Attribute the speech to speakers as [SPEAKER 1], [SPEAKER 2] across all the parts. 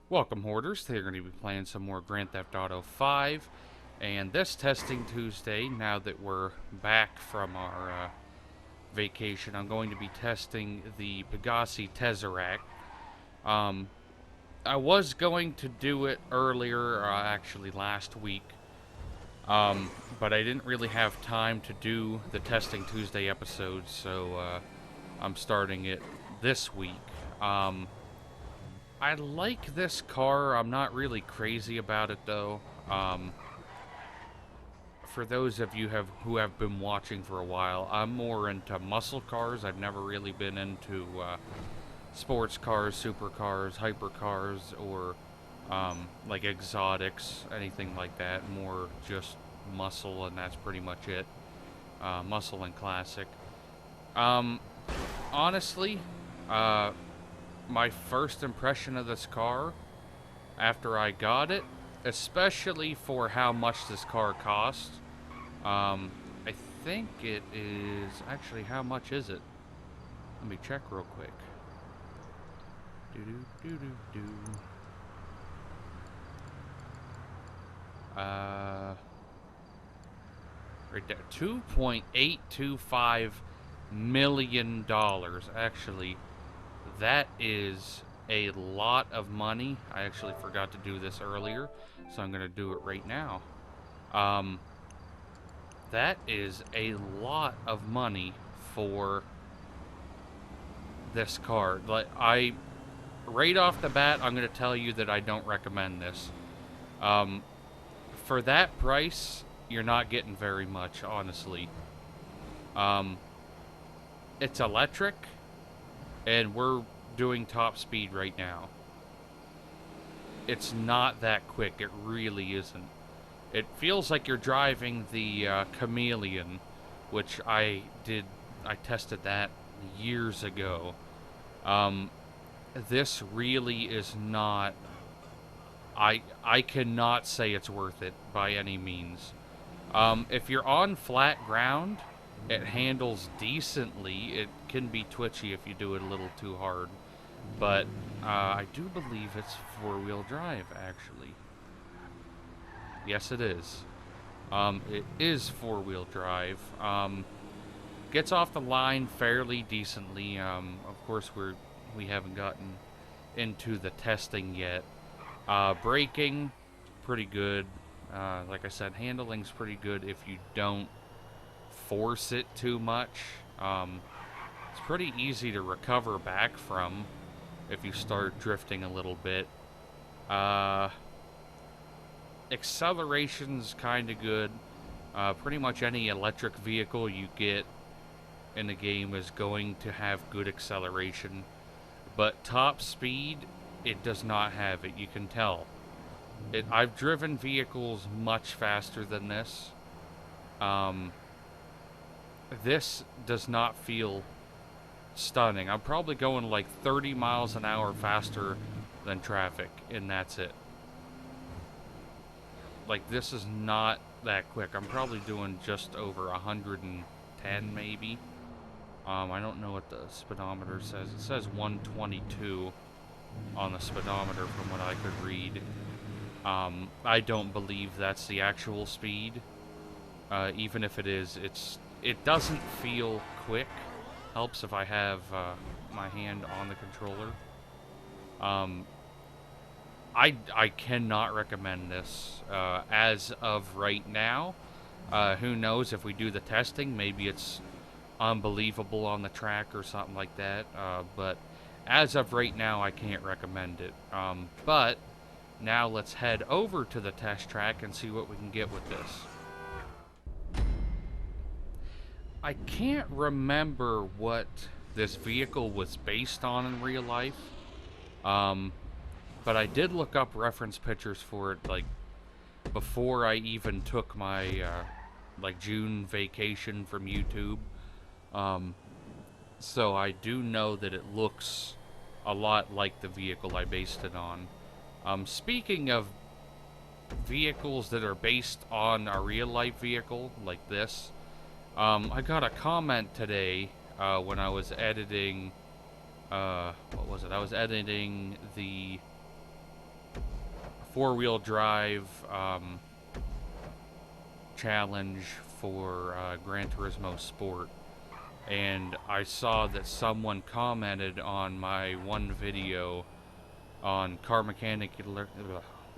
[SPEAKER 1] Welcome, Hoarders. Today we're going to be playing some more Grand Theft Auto 5. And this Testing Tuesday, now that we're back from our vacation, I'm going to be testing the Pegassi Tezeract. I was going to do it earlier, actually last week. But I didn't really have time to do the Testing Tuesday episode, so I'm starting it this week. I like this car. I'm not really crazy about it, though. For those of you who have been watching for a while, I'm more into muscle cars. I've never really been into sports cars, supercars, hypercars, or like exotics, anything like that. More just muscle, and that's pretty much it. Muscle and classic. Honestly, my first impression of this car after I got it, especially for how much this car cost, I think it is, actually, how much is it? Let me check real quick. Right there, $2.825 million. Actually, that is a lot of money. I actually forgot to do this earlier, so I'm going to do it right now. That is a lot of money for this car. Right off the bat, I'm going to tell you that I don't recommend this. For that price, you're not getting very much, honestly. It's electric, and we're doing top speed right now. It's not that quick. It really isn't. It feels like you're driving the Chameleon, which I tested that years ago. This really is not... I cannot say it's worth it by any means. If you're on flat ground, it handles decently. It can be twitchy if you do it a little too hard. But I do believe it's four-wheel drive, actually. Yes, it is. It is four-wheel drive. Gets off the line fairly decently. Of course, we haven't gotten into the testing yet. Braking, pretty good. Like I said, handling's pretty good if you don't force it too much. It's pretty easy to recover back from if you start drifting a little bit. Acceleration's kind of good. Pretty much any electric vehicle you get in the game is going to have good acceleration. But top speed, it does not have it. You can tell. I've driven vehicles much faster than this. This does not feel stunning. I'm probably going like 30 miles an hour faster than traffic, and that's it. Like, this is not that quick. I'm probably doing just over 110 maybe. I don't know what the speedometer says. It says 122 on the speedometer from what I could read. I don't believe that's the actual speed. Even if it is, it doesn't feel quick. Helps if I have my hand on the controller. I cannot recommend this as of right now. Who knows, if we do the testing, maybe it's unbelievable on the track or something like that. But as of right now, I can't recommend it. But now let's head over to the test track and see what we can get with this. I can't remember what this vehicle was based on in real life. But I did look up reference pictures for it, like, before I even took my, like, June vacation from YouTube. So I do know that it looks a lot like the vehicle I based it on. Speaking of vehicles that are based on a real-life vehicle, like this. I got a comment today when I was editing, what was it? I was editing the four-wheel drive challenge for Gran Turismo Sport, and I saw that someone commented on my one video on Car Mechanic.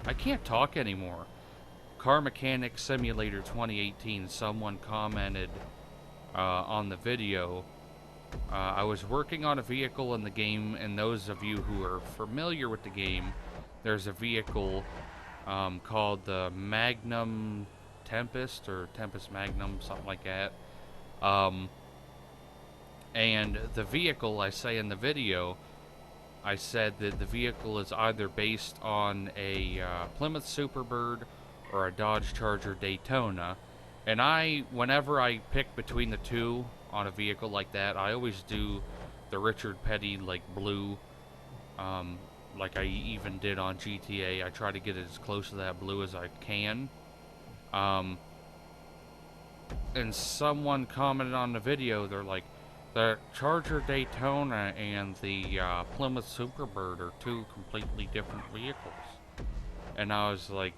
[SPEAKER 1] I can't talk anymore. Car Mechanic Simulator 2018. Someone commented on the video. I was working on a vehicle in the game, and those of you who are familiar with the game, there's a vehicle called the Magnum Tempest, or Tempest Magnum, something like that. And the vehicle, I say in the video, I said that the vehicle is either based on a Plymouth Superbird or a Dodge Charger Daytona. And whenever I pick between the two on a vehicle like that, I always do the Richard Petty, like, blue, like I even did on GTA. I try to get it as close to that blue as I can. And someone commented on the video, they're like, the Charger Daytona and the Plymouth Superbird are two completely different vehicles. And I was like,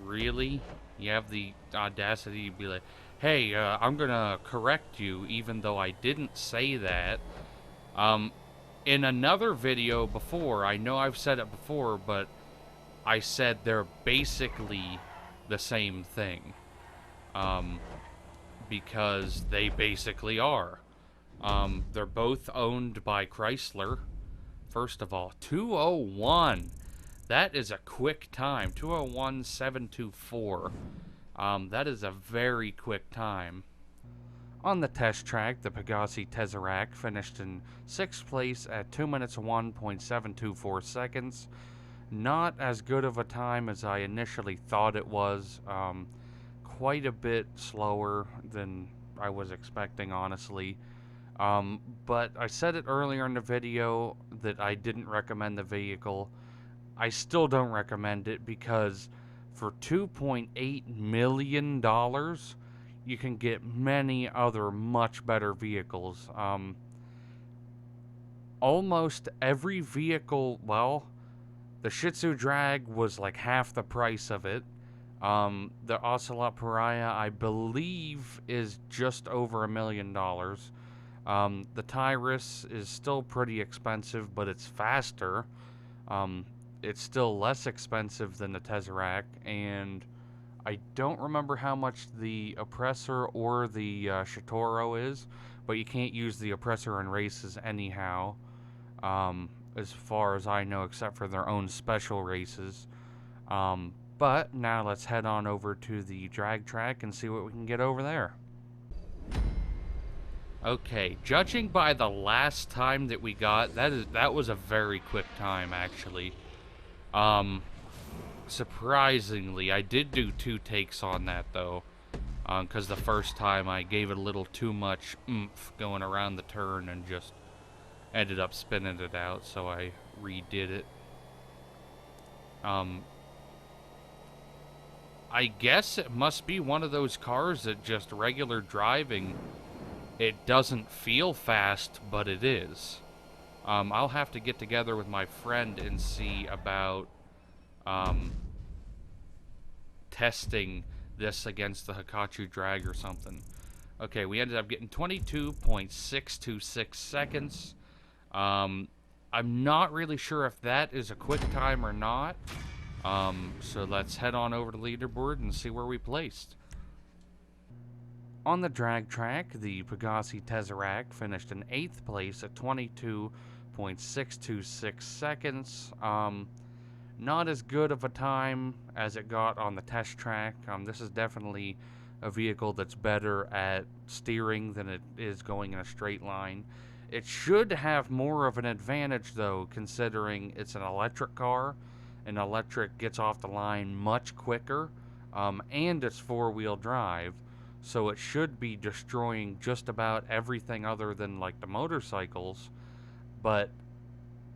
[SPEAKER 1] really? You have the audacity to be like, hey, I'm gonna correct you, even though I didn't say that. In another video before, I know I've said it before, but I said they're basically the same thing. Because they basically are. They're both owned by Chrysler. First of all, 201. That is a quick time. 201.724. That is a very quick time. On the test track, the Pegassi Tezeract finished in 6th place at 2 minutes 1.724 seconds. Not as good of a time as I initially thought it was. Quite a bit slower than I was expecting, honestly. But I said it earlier in the video that I didn't recommend the vehicle. I still don't recommend it because for $2.8 million, you can get many other much better vehicles. Almost every vehicle, well, the Shih Tzu Drag was like half the price of it. The Ocelot Pariah, I believe, is just over $1 million. The Tyrus is still pretty expensive, but it's faster. It's still less expensive than the Tezeract, and I don't remember how much the Oppressor or the Shitoro is, but you can't use the Oppressor in races anyhow, as far as I know, except for their own special races. But now let's head on over to the drag track and see what we can get over there. Okay, judging by the last time that we got, that was a very quick time, actually. Surprisingly, I did do 2 takes on that, though. Because the first time I gave it a little too much oomph going around the turn and just ended up spinning it out, so I redid it. I guess it must be one of those cars that just regular driving, it doesn't feel fast, but it is. I'll have to get together with my friend and see about testing this against the Hikachu Drag or something. Okay, we ended up getting 22.626 seconds. I'm not really sure if that is a quick time or not. So let's head on over to the leaderboard and see where we placed. On the drag track, the Pegassi Tezeract finished in 8th place at 22.626 seconds. Not as good of a time as it got on the test track. This is definitely a vehicle that's better at steering than it is going in a straight line. It should have more of an advantage, though, considering it's an electric car. An electric gets off the line much quicker, and it's four-wheel drive, so it should be destroying just about everything other than, like, the motorcycles, but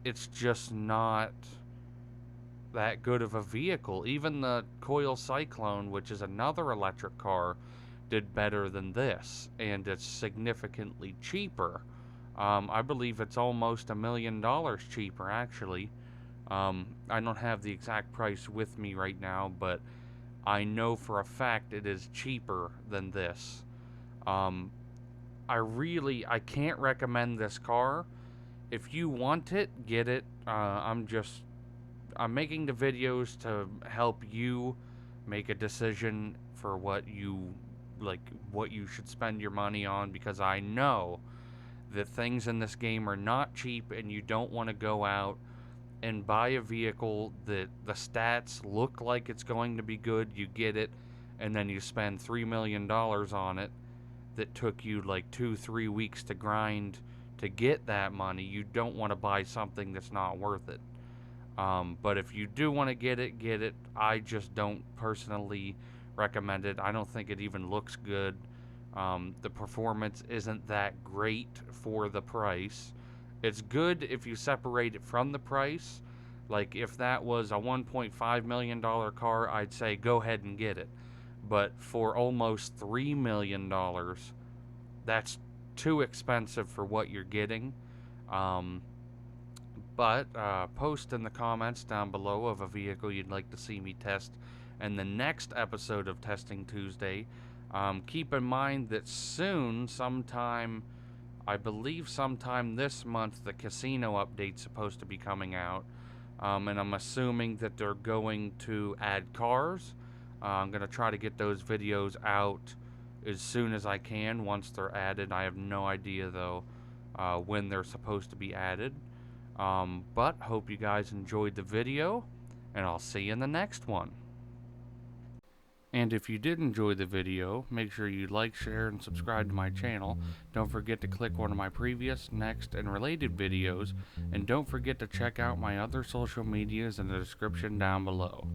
[SPEAKER 1] it's just not that good of a vehicle. Even the Coil Cyclone, which is another electric car, did better than this, and it's significantly cheaper. I believe it's almost $1 million cheaper, actually. I don't have the exact price with me right now, but I know for a fact it is cheaper than this. Um, I can't recommend this car. If you want it, get it. I'm making the videos to help you make a decision for what you should spend your money on, because I know that things in this game are not cheap, and you don't want to go out and buy a vehicle that the stats look like it's going to be good. You get it, and then you spend $3 million on it that took you like 2-3 weeks to grind to get that money. You don't want to buy something that's not worth it. But if you do want to get it, get it. I just don't personally recommend it. I don't think it even looks good. The performance isn't that great for the price. It's good if you separate it from the price. Like, if that was a $1.5 million car, I'd say go ahead and get it. But for almost $3 million, that's too expensive for what you're getting. But post in the comments down below of a vehicle you'd like to see me test in the next episode of Testing Tuesday. Keep in mind that soon, I believe sometime this month, the casino update's supposed to be coming out. And I'm assuming that they're going to add cars. I'm going to try to get those videos out as soon as I can once they're added. I have no idea, though, when they're supposed to be added. But hope you guys enjoyed the video, and I'll see you in the next one. And if you did enjoy the video, make sure you like, share, and subscribe to my channel. Don't forget to click one of my previous, next, and related videos. And don't forget to check out my other social medias in the description down below.